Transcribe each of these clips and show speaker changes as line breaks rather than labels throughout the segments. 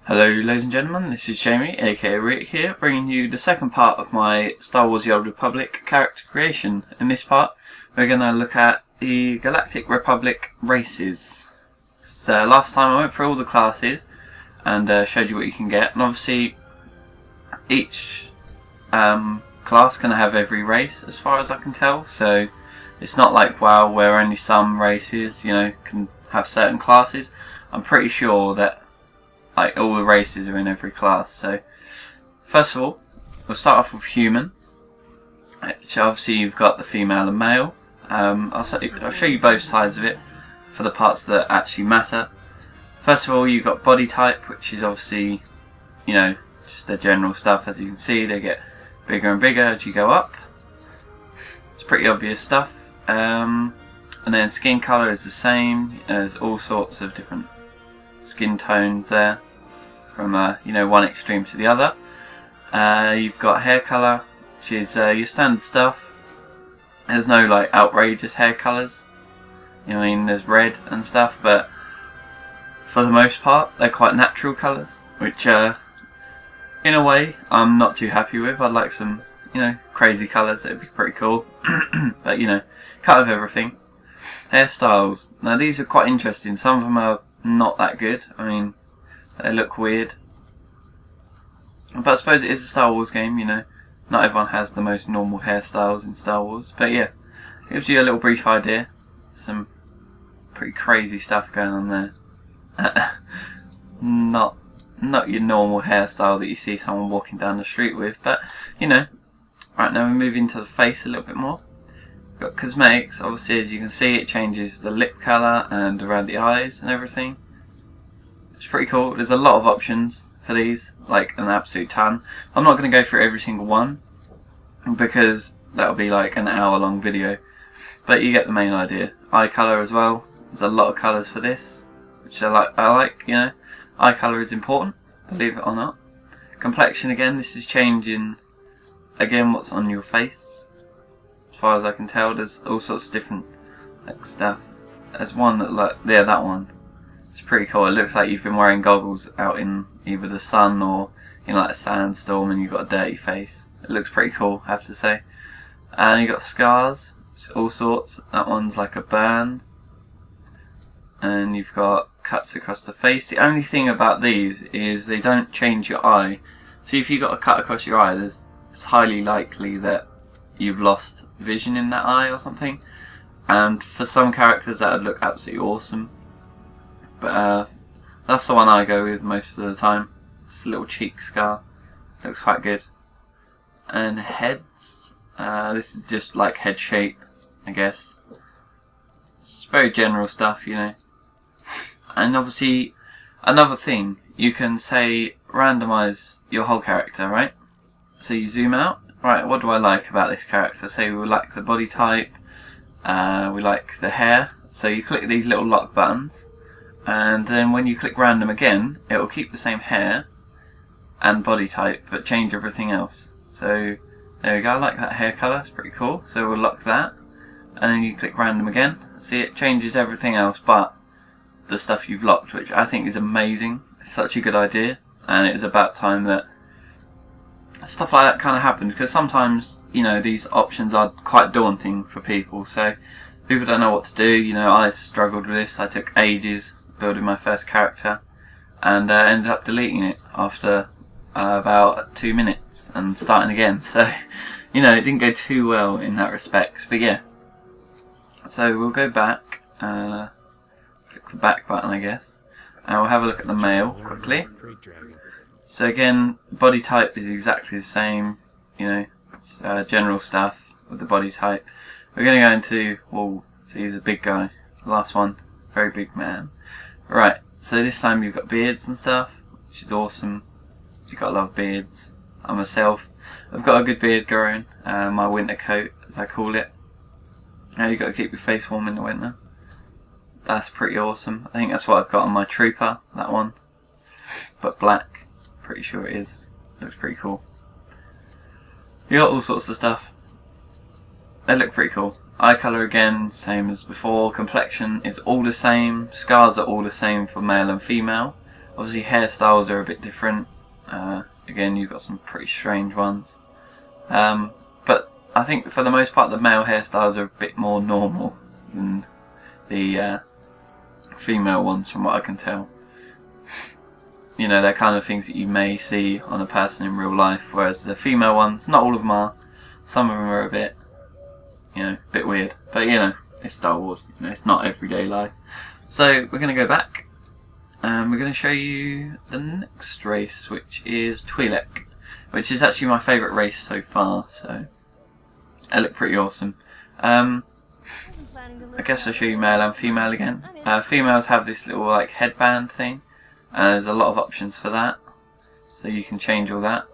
Hello ladies and gentlemen, this is Jamie, aka Rick here, bringing you the second part of my Star Wars The Old Republic character creation. In this part, we're going to look at the Galactic Republic races. So last time I went through all the classes and showed you what you can get, and obviously each class can have every race as far as I can tell, so it's not like WoW where only some races, can have certain classes. I'm pretty sure that like all the races are in every class. So first of all, we'll start off with human, which obviously you've got the female and male. I'll show you both sides of it for the parts that actually matter. First of all, you've got body type, which is obviously, just the general stuff. As you can see, they get bigger and bigger as you go up. It's pretty obvious stuff. And then skin colour is the same. There's all sorts of different skin tones there, from one extreme to the other. You've got hair colour, which is your standard stuff. There's no like outrageous hair colours. There's red and stuff, but for the most part they're quite natural colours, which in a way I'm not too happy with. I'd like some crazy colours. It'd be pretty cool. But cut of everything. Hairstyles, now these are quite interesting. Some of them are not that good. They look weird, but I suppose it is a Star Wars game. Not everyone has the most normal hairstyles in Star Wars, but yeah, it gives you a little brief idea. Some pretty crazy stuff going on there. not your normal hairstyle that you see someone walking down the street with, but Right, now we move into the face a little bit more. We've got cosmetics. Obviously, as you can see, it changes the lip colour and around the eyes and everything. It's pretty cool. There's a lot of options for these, like an absolute ton. I'm not going to go through every single one because that'll be like an hour-long video, but you get the main idea. Eye colour as well. There's a lot of colours for this, which I like. Eye colour is important, believe it or not. Complexion, again, this is changing again what's on your face. As far as I can tell, there's all sorts of different stuff. There's one that that one. It's pretty cool. It looks like you've been wearing goggles out in either the sun or in like a sandstorm, and you've got a dirty face. It looks pretty cool, I have to say. And you got scars, all sorts. That one's like a burn. And you've got cuts across the face. The only thing about these is they don't change your eye. So if you've got a cut across your eye, it's highly likely that you've lost vision in that eye or something, and for some characters that would look absolutely awesome, but that's the one I go with most of the time. It's a little cheek scar, looks quite good. And heads, this is just like head shape, I guess. It's very general stuff, And obviously another thing, you can say randomize your whole character, right? So you zoom out. Right, what do I like about this character? Say we like the body type, we like the hair. So you click these little lock buttons, and then when you click random again, it will keep the same hair and body type, but change everything else. So there we go, I like that hair colour, it's pretty cool. So we'll lock that, and then you click random again. See, it changes everything else but the stuff you've locked, which I think is amazing. It's such a good idea, and it was about time that stuff like that kind of happened, because sometimes these options are quite daunting for people, so people don't know what to do. I struggled with this. I took ages building my first character, and ended up deleting it after about 2 minutes and starting again, so it didn't go too well in that respect. But yeah, so we'll go back, click the back button, I guess, and we'll have a look at the male quickly. So again, body type is exactly the same, it's general stuff with the body type. We're going to go into, so he's a big guy, the last one, very big man. Right, so this time you've got beards and stuff, which is awesome. You've got a lot of beards. I myself, I've got a good beard growing, my winter coat, as I call it. Now you've got to keep your face warm in the winter. That's pretty awesome. I think that's what I've got on my trooper, that one, but black. Pretty sure it is. Looks pretty cool. You got all sorts of stuff. They look pretty cool. Eye colour again, same as before. Complexion is all the same. Scars are all the same for male and female. Obviously hairstyles are a bit different. Again, you've got some pretty strange ones. But I think for the most part the male hairstyles are a bit more normal than the female ones, from what I can tell. You know, they're kind of things that you may see on a person in real life, whereas the female ones, not all of them are. Some of them are a bit, you know, a bit weird. But you know, it's Star Wars. You know, it's not everyday life. So we're going to go back, and we're going to show you the next race, which is Twi'lek, which is actually my favourite race so far. So they look pretty awesome. I guess I'll show you male and female again. Females have this little like headband thing. There's a lot of options for that, so you can change all that.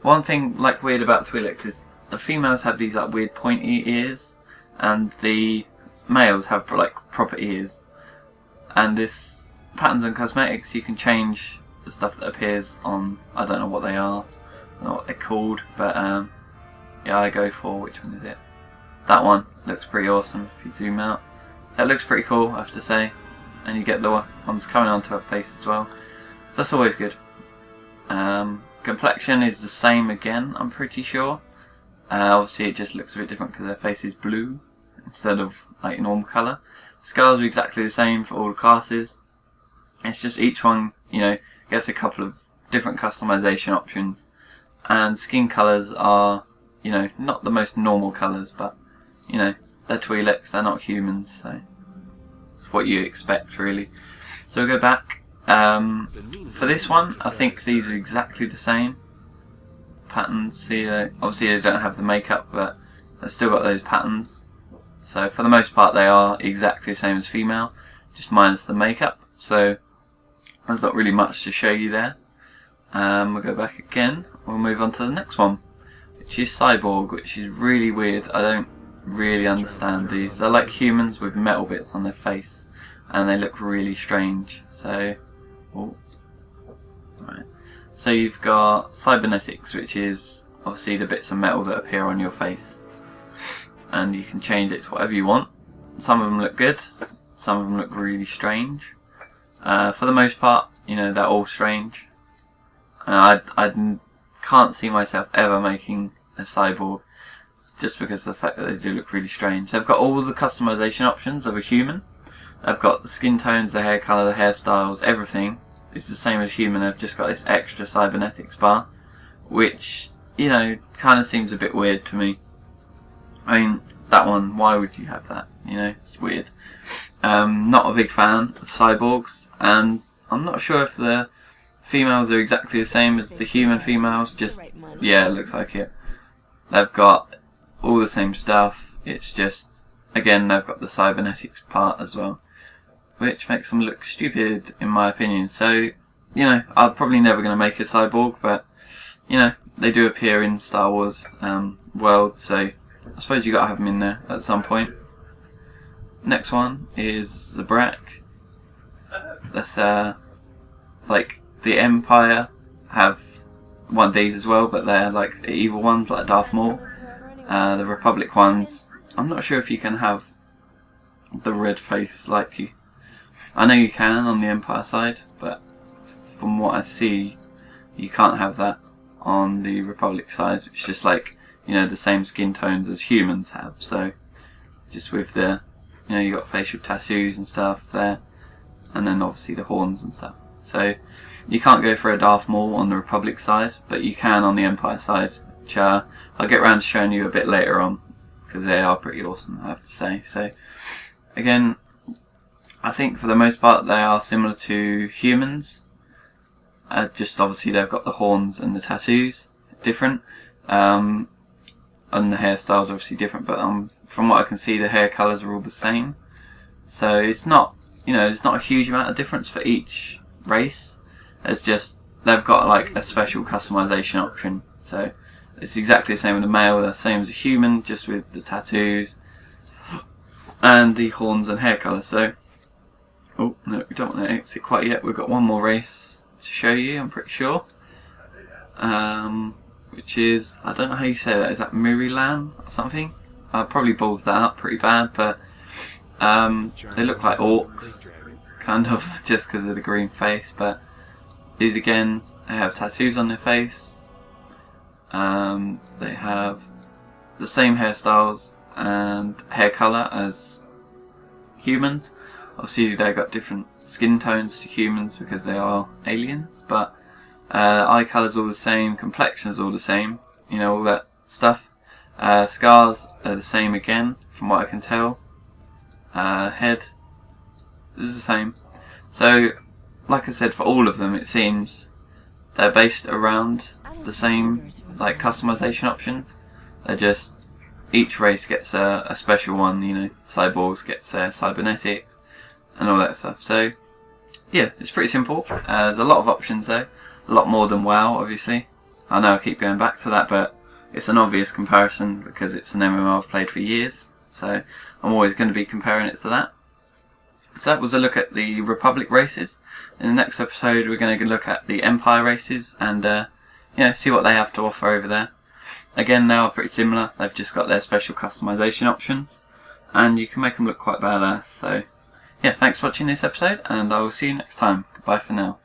One thing like weird about Twi'leks is the females have these like weird pointy ears, and the males have like proper ears. And this patterns and cosmetics, you can change the stuff that appears on. I don't know what they are, I don't know what they're called, but yeah, I go for, which one is it? That one looks pretty awesome if you zoom out. That looks pretty cool, I have to say. And you get the ones coming onto her face as well, so that's always good. Complexion is the same again, I'm pretty sure. Obviously it just looks a bit different because her face is blue instead of like normal colour. Scales are exactly the same for all the classes. It's just each one, you know, gets a couple of different customization options. And skin colours are, you know, not the most normal colours, but you know, they're Twi'leks, they're not humans, so what you expect really. So we'll go back. For this one, I think these are exactly the same patterns. See, obviously they don't have the makeup, but they've still got those patterns. So for the most part they are exactly the same as female, just minus the makeup. So there's not really much to show you there. We'll go back again. We'll move on to the next one, which is Cyborg, which is really weird. I don't really understand these. They're like humans with metal bits on their face, and they look really strange. So, right. So you've got cybernetics, which is obviously the bits of metal that appear on your face, and you can change it to whatever you want. Some of them look good, some of them look really strange. For the most part, you know, they're all strange. I can't see myself ever making a cyborg, just because of the fact that they do look really strange. They've got all the customization options of a human. They've got the skin tones, the hair colour, the hairstyles, everything is the same as human. They've just got this extra cybernetics bar, which, you know, kind of seems a bit weird to me. I mean, that one, why would you have that? You know, it's weird. Not a big fan of cyborgs, and I'm not sure if the females are exactly the same as the human females. Just, yeah, it looks like it. They've got all the same stuff, it's just, again, they've got the cybernetics part as well, which makes them look stupid in my opinion. So, you know, I'm probably never going to make a cyborg, but, you know, they do appear in Star Wars world, so I suppose you got to have them in there at some point. Next one is Zabrak. That's like the Empire have one of these as well, but they're like the evil ones, like Darth Maul. The Republic ones, I'm not sure if you can have the red face like you. I know you can on the Empire side, but from what I see, you can't have that on the Republic side. It's just like, you know, the same skin tones as humans have. So just with the, you know, you got facial tattoos and stuff there, and then obviously the horns and stuff. So you can't go for a Darth Maul on the Republic side, but you can on the Empire side, which I'll get around to showing you a bit later on, because they are pretty awesome, I have to say. So again, I think for the most part they are similar to humans, just obviously they've got the horns and the tattoos different, and the hairstyles are obviously different, but from what I can see the hair colours are all the same. So it's not, you know, there's not a huge amount of difference for each race. It's just they've got like a special customization option. So it's exactly the same with the male, the same as a human, just with the tattoos and the horns and hair colour. So, oh no, we don't want to exit quite yet. We've got one more race to show you, I'm pretty sure. Which is, I don't know how you say that. Is that Mirialan or something? I probably balls that up pretty bad, but they look like orcs, kind of, just because of the green face. But These again, they have tattoos on their face. They have the same hairstyles and hair colour as humans. Obviously they got different skin tones to humans because they are aliens, but eye colour's all the same, complexion's all the same, you know, all that stuff. Scars are the same again, from what I can tell. Head is the same. So, like I said, for all of them it seems they're based around the same like customization options. They're just, each race gets a special one, you know, Cyborgs gets their cybernetics and all that stuff. So yeah, it's pretty simple. There's a lot of options though, a lot more than WoW obviously. I know I keep going back to that, but it's an obvious comparison because it's an MMO I've played for years, so I'm always going to be comparing it to that. So that was a look at the Republic races. In the next episode we're going to look at the Empire races and you know, see what they have to offer over there. Again, they are pretty similar, they've just got their special customization options and you can make them look quite badass. So yeah, thanks for watching this episode and I will see you next time. Goodbye for now.